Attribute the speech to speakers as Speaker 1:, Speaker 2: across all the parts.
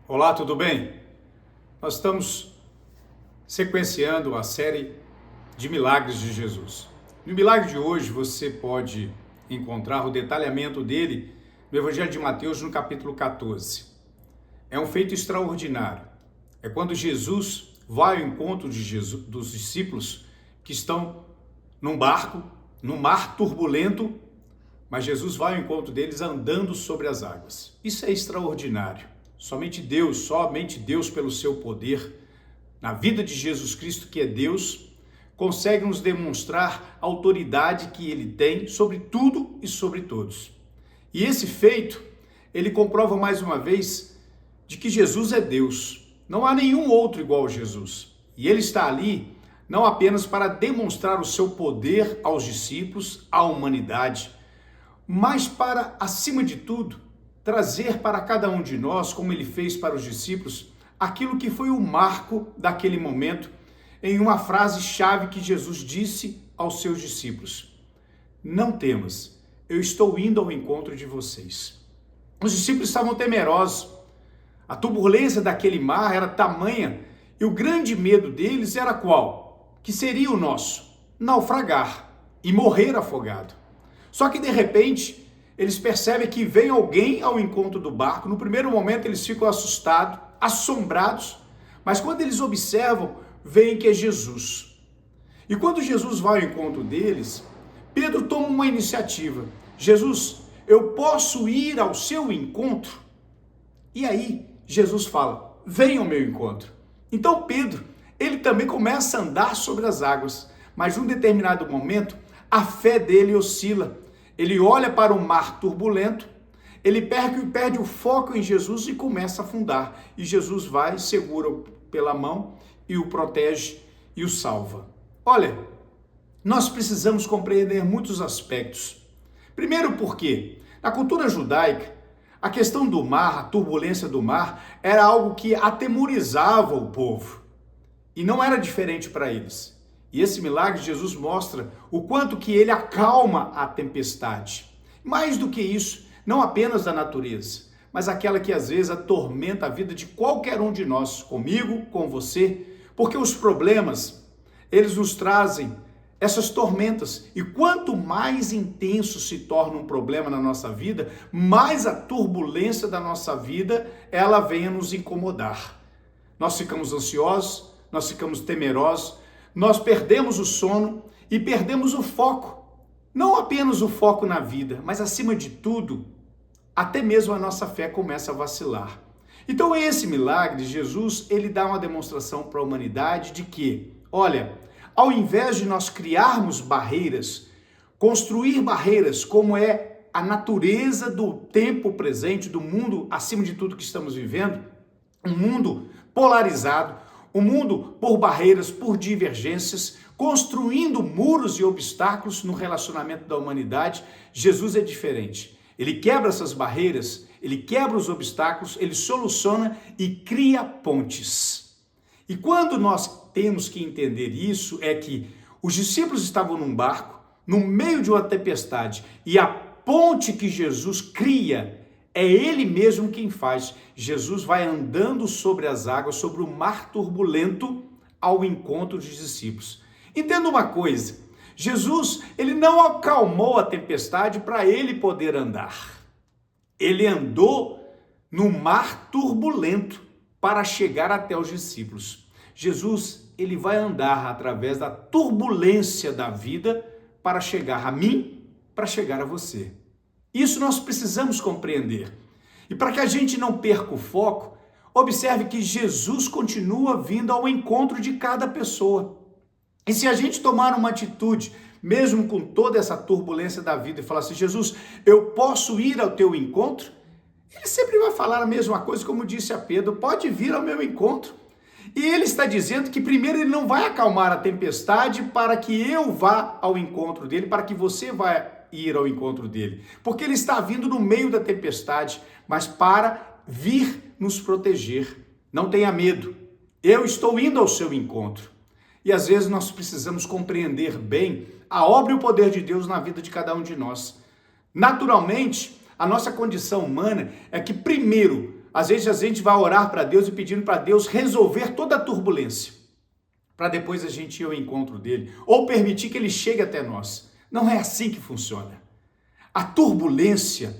Speaker 1: Olá, tudo bem? Nós estamos sequenciando a série de milagres de Jesus. No milagre de hoje você pode encontrar o detalhamento dele no Evangelho de Mateus, no capítulo 14. É um feito extraordinário. É quando Jesus vai ao encontro dos discípulos que estão num barco, num mar turbulento, mas Jesus vai ao encontro deles andando sobre as águas. Isso é extraordinário. Somente Deus pelo seu poder, na vida de Jesus Cristo, que é Deus, consegue nos demonstrar a autoridade que ele tem sobre tudo e sobre todos. E esse feito, ele comprova mais uma vez de que Jesus é Deus. Não há nenhum outro igual a Jesus. E ele está ali não apenas para demonstrar o seu poder aos discípulos, à humanidade, mas para, acima de tudo, trazer para cada um de nós, como ele fez para os discípulos, aquilo que foi o marco daquele momento, em uma frase-chave que Jesus disse aos seus discípulos: não temas, eu estou indo ao encontro de vocês. Os discípulos estavam temerosos, a turbulência daquele mar era tamanha e o grande medo deles era qual? Que seria o nosso: naufragar e morrer afogado. Só que de repente, eles percebem que vem alguém ao encontro do barco. No primeiro momento eles ficam assustados, assombrados, mas quando eles observam, veem que é Jesus. E quando Jesus vai ao encontro deles, Pedro toma uma iniciativa: Jesus, eu posso ir ao seu encontro? E aí Jesus fala: venha ao meu encontro. Então Pedro, ele também começa a andar sobre as águas, mas num determinado momento a fé dele oscila. Ele olha para o mar turbulento, ele perde o foco em Jesus e começa a afundar. E Jesus vai, segura-o pela mão e o protege e o salva. Olha, nós precisamos compreender muitos aspectos. Primeiro porque, na cultura judaica, a questão do mar, a turbulência do mar, era algo que atemorizava o povo. E não era diferente para eles. E esse milagre, Jesus mostra o quanto que ele acalma a tempestade. Mais do que isso, não apenas da natureza, mas aquela que às vezes atormenta a vida de qualquer um de nós, comigo, com você, porque os problemas, eles nos trazem essas tormentas. E quanto mais intenso se torna um problema na nossa vida, mais a turbulência da nossa vida, ela vem a nos incomodar. Nós ficamos ansiosos, nós ficamos temerosos, nós perdemos o sono e perdemos o foco. Não apenas o foco na vida, mas acima de tudo, até mesmo a nossa fé começa a vacilar. Então esse milagre, Jesus, ele dá uma demonstração para a humanidade de que, olha, ao invés de nós criarmos barreiras, construir barreiras como é a natureza do tempo presente, do mundo, acima de tudo que estamos vivendo, um mundo polarizado, um mundo por barreiras, por divergências, construindo muros e obstáculos no relacionamento da humanidade, Jesus é diferente. Ele quebra essas barreiras, ele quebra os obstáculos, ele soluciona e cria pontes. E quando nós temos que entender isso, é que os discípulos estavam num barco, no meio de uma tempestade, e a ponte que Jesus cria é ele mesmo quem faz. Jesus vai andando sobre as águas, sobre o mar turbulento, ao encontro dos discípulos. Entenda uma coisa, Jesus, ele não acalmou a tempestade para ele poder andar. Ele andou no mar turbulento para chegar até os discípulos. Jesus, ele vai andar através da turbulência da vida para chegar a mim, para chegar a você. Isso nós precisamos compreender. E para que a gente não perca o foco, observe que Jesus continua vindo ao encontro de cada pessoa. E se a gente tomar uma atitude, mesmo com toda essa turbulência da vida, e falar assim: Jesus, eu posso ir ao teu encontro? Ele sempre vai falar a mesma coisa, como disse a Pedro: pode vir ao meu encontro. E ele está dizendo que primeiro ele não vai acalmar a tempestade para que eu vá ao encontro dele, para que você vá ir ao encontro dele, porque ele está vindo no meio da tempestade, mas para vir nos proteger. Não tenha medo, eu estou indo ao seu encontro. E às vezes nós precisamos compreender bem a obra e o poder de Deus na vida de cada um de nós. Naturalmente, a nossa condição humana é que primeiro Às vezes a gente vai orar para Deus e pedindo para Deus resolver toda a turbulência, para depois a gente ir ao encontro dele, ou permitir que ele chegue até nós. Não é assim que funciona. A turbulência,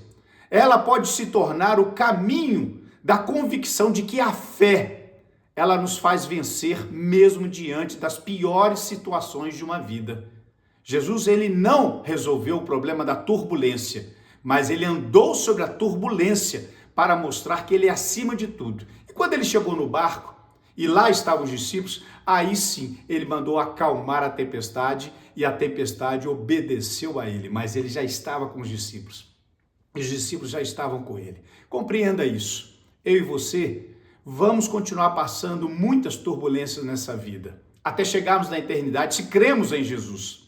Speaker 1: ela pode se tornar o caminho da convicção de que a fé, ela nos faz vencer mesmo diante das piores situações de uma vida. Jesus, ele não resolveu o problema da turbulência, mas ele andou sobre a turbulência para mostrar que ele é acima de tudo. E quando ele chegou no barco, e lá estavam os discípulos, aí sim ele mandou acalmar a tempestade, e a tempestade obedeceu a ele, mas ele já estava com os discípulos. Os discípulos já estavam com ele. Compreenda isso. Eu e você vamos continuar passando muitas turbulências nessa vida, até chegarmos na eternidade, se cremos em Jesus.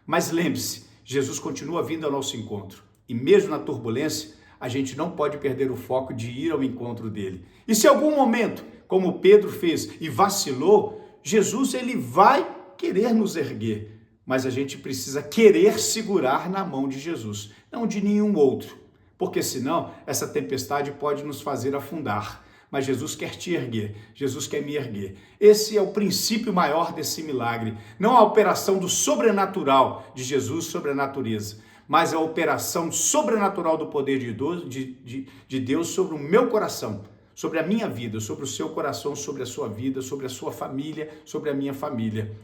Speaker 1: Mas lembre-se, Jesus continua vindo ao nosso encontro. E mesmo na turbulência, a gente não pode perder o foco de ir ao encontro dele. E se em algum momento, como Pedro fez e vacilou, Jesus ele vai querer nos erguer. Mas a gente precisa querer segurar na mão de Jesus, não de nenhum outro. Porque senão essa tempestade pode nos fazer afundar. Mas Jesus quer te erguer, Jesus quer me erguer. Esse é o princípio maior desse milagre. Não a operação do sobrenatural de Jesus sobre a natureza, mas a operação sobrenatural do poder de Deus sobre o meu coração, sobre a minha vida, sobre o seu coração, sobre a sua vida, sobre a sua família, sobre a minha família.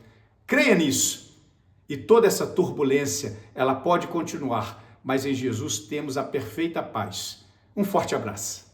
Speaker 1: Creia nisso. E toda essa turbulência, ela pode continuar, mas em Jesus temos a perfeita paz. Um forte abraço.